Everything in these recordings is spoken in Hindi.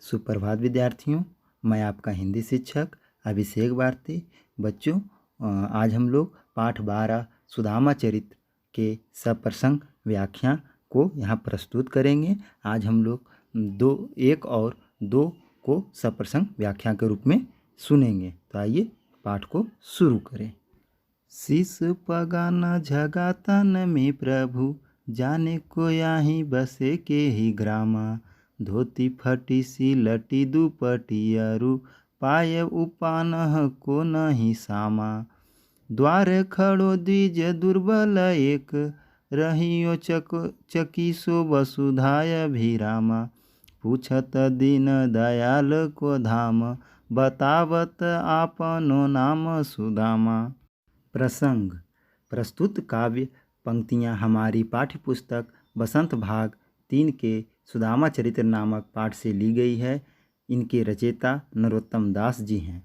सुप्रभात विद्यार्थियों, मैं आपका हिंदी शिक्षक अभिषेक भारती। बच्चों, आज हम लोग पाठ 12 सुदामा चरित्र के सप्रसंग व्याख्या को यहाँ प्रस्तुत करेंगे। आज हम लोग 1 और 2 को सप्रसंग व्याख्या के रूप में सुनेंगे। तो आइए पाठ को शुरू करें। शीस पगान झगातन में प्रभु, जाने को यहाँ बसे के ही ग्रामा। धोती फटी सी लटी दुपटियरु, पाय उपानह को नहीं सामा। द्वार खड़ो द्विज दुर्बल एक, रहियो चकी सो वसुधाय भीरामा। पूछत दीन दयाल को धाम, बतावत आपनो नाम सुदामा। प्रसंग। प्रस्तुत काव्य पंक्तियाँ हमारी पाठ्य पुस्तक बसंत भाग 3 के सुदामा चरित्र नामक पाठ से ली गई है। इनके रचयिता नरोत्तम दास जी हैं।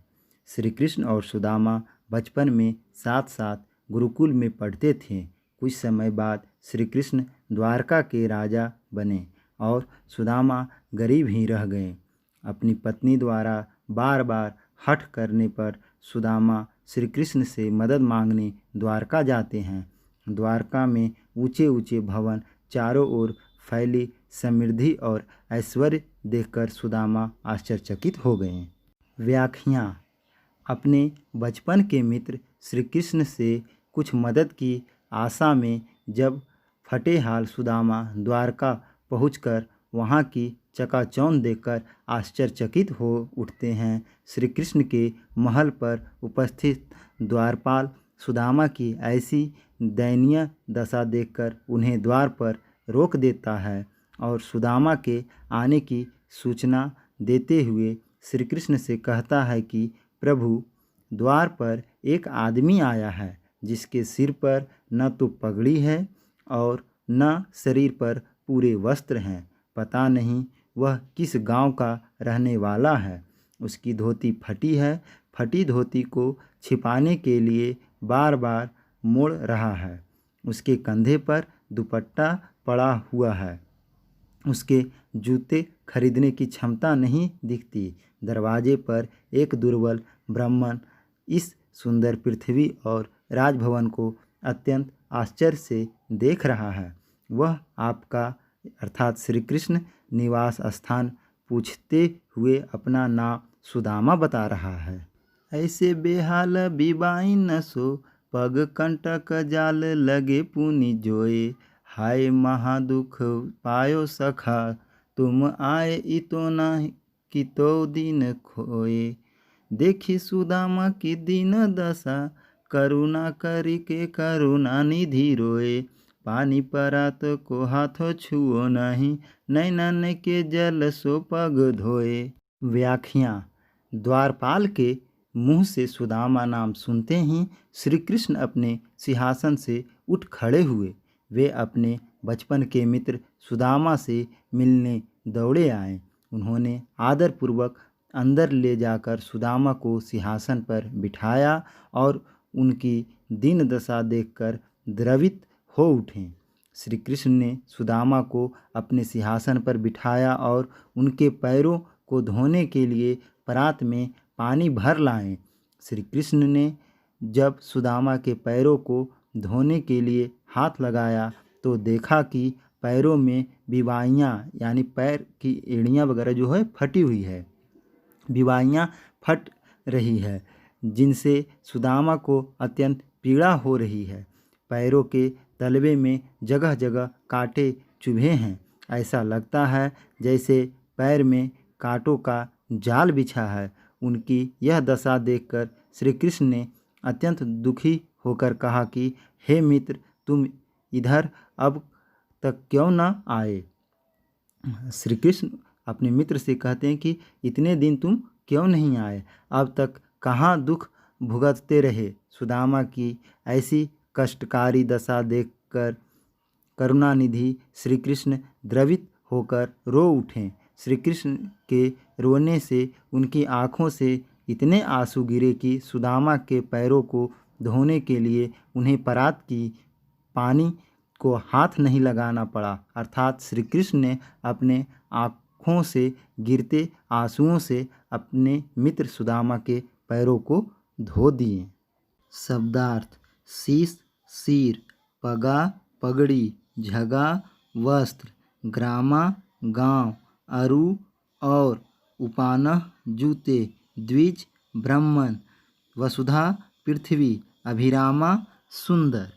श्री कृष्ण और सुदामा बचपन में साथ साथ गुरुकुल में पढ़ते थे। कुछ समय बाद श्री कृष्ण द्वारका के राजा बने और सुदामा गरीब ही रह गए। अपनी पत्नी द्वारा बार बार हठ करने पर सुदामा श्री कृष्ण से मदद मांगने द्वारका जाते हैं। द्वारका में ऊंचे ऊंचे भवन, चारों ओर फैली समृद्धि और ऐश्वर्य देखकर सुदामा आश्चर्यचकित हो गए। व्याख्या। अपने बचपन के मित्र श्री कृष्ण से कुछ मदद की आशा में जब फटे हाल सुदामा द्वारका पहुंचकर वहां की चकाचौंध देखकर आश्चर्यचकित हो उठते हैं। श्री कृष्ण के महल पर उपस्थित द्वारपाल सुदामा की ऐसी दयनीय दशा देखकर उन्हें द्वार पर रोक देता है और सुदामा के आने की सूचना देते हुए श्री कृष्ण से कहता है कि प्रभु, द्वार पर एक आदमी आया है जिसके सिर पर न तो पगड़ी है और न शरीर पर पूरे वस्त्र हैं। पता नहीं वह किस गांव का रहने वाला है। उसकी धोती फटी है। फटी धोती को छिपाने के लिए बार बार मोड़ रहा है। उसके कंधे पर दुपट्टा पड़ा हुआ है। उसके जूते खरीदने की क्षमता नहीं दिखती। दरवाजे पर एक दुर्बल ब्राह्मण इस सुंदर पृथ्वी और राजभवन को अत्यंत आश्चर्य से देख रहा है। वह आपका अर्थात श्री कृष्ण निवास स्थान पूछते हुए अपना नाम सुदामा बता रहा है। ऐसे बेहाल बिबाई न सो, पग कंटक जाल लगे पुनि जोए। हाय महादुख पायो सखा, तुम आए इतो न कितो दिन खोए। देखी सुदामा की दीन दशा, करुणा करी के करुणा निधि रोए। पानी परात को हाथों छुओ नहीं, नैनन के जल सो पग धोए। व्याख्या। द्वारपाल के मुँह से सुदामा नाम सुनते ही श्री कृष्ण अपने सिंहासन से उठ खड़े हुए। वे अपने बचपन के मित्र सुदामा से मिलने दौड़े आए। उन्होंने आदरपूर्वक अंदर ले जाकर सुदामा को सिंहासन पर बिठाया और उनकी दीन दशा देखकर द्रवित हो उठे। श्री कृष्ण ने सुदामा को अपने सिंहासन पर बिठाया और उनके पैरों को धोने के लिए परात में पानी भर लाए। श्री कृष्ण ने जब सुदामा के पैरों को धोने के लिए हाथ लगाया तो देखा कि पैरों में बिवाइयाँ यानी पैर की एड़ियाँ वगैरह जो है फटी हुई है। बिवाइयाँ फट रही है जिनसे सुदामा को अत्यंत पीड़ा हो रही है। पैरों के तलवे में जगह जगह कांटे चुभे हैं। ऐसा लगता है जैसे पैर में कांटों का जाल बिछा है। उनकी यह दशा देखकर श्री कृष्ण ने अत्यंत दुखी होकर कहा कि हे मित्र, तुम इधर अब तक क्यों न आए। श्री कृष्ण अपने मित्र से कहते हैं कि इतने दिन तुम क्यों नहीं आए, अब तक कहाँ दुख भुगतते रहे। सुदामा की ऐसी कष्टकारी दशा देखकर करुणानिधि श्री कृष्ण द्रवित होकर रो उठे। श्री कृष्ण के रोने से उनकी आँखों से इतने आंसू गिरे कि सुदामा के पैरों को धोने के लिए उन्हें परात की पानी को हाथ नहीं लगाना पड़ा। अर्थात श्री कृष्ण ने अपने आँखों से गिरते आंसुओं से अपने मित्र सुदामा के पैरों को धो दिए। शब्दार्थ: शीश सिर, पगा पगड़ी, झगा वस्त्र, ग्रामा गांव, अरु और, उपानह जूते, द्विज ब्राह्मण, वसुधा पृथ्वी, अभिरामा सुंदर।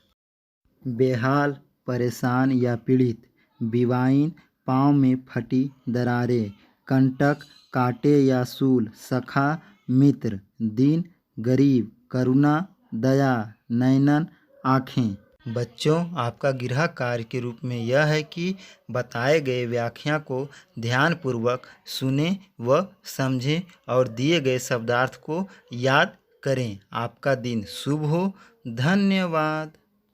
बेहाल परेशान या पीड़ित, बिवाइन पाँव में फटी दरारें, कंटक कांटे या सूल, सखा मित्र, दीन गरीब, करुणा दया, नैनन आँखें। बच्चों, आपका गृह कार्य के रूप में यह है कि बताए गए व्याख्या को ध्यानपूर्वक सुनें व समझें और दिए गए शब्दार्थ को याद करें। आपका दिन शुभ हो। धन्यवाद।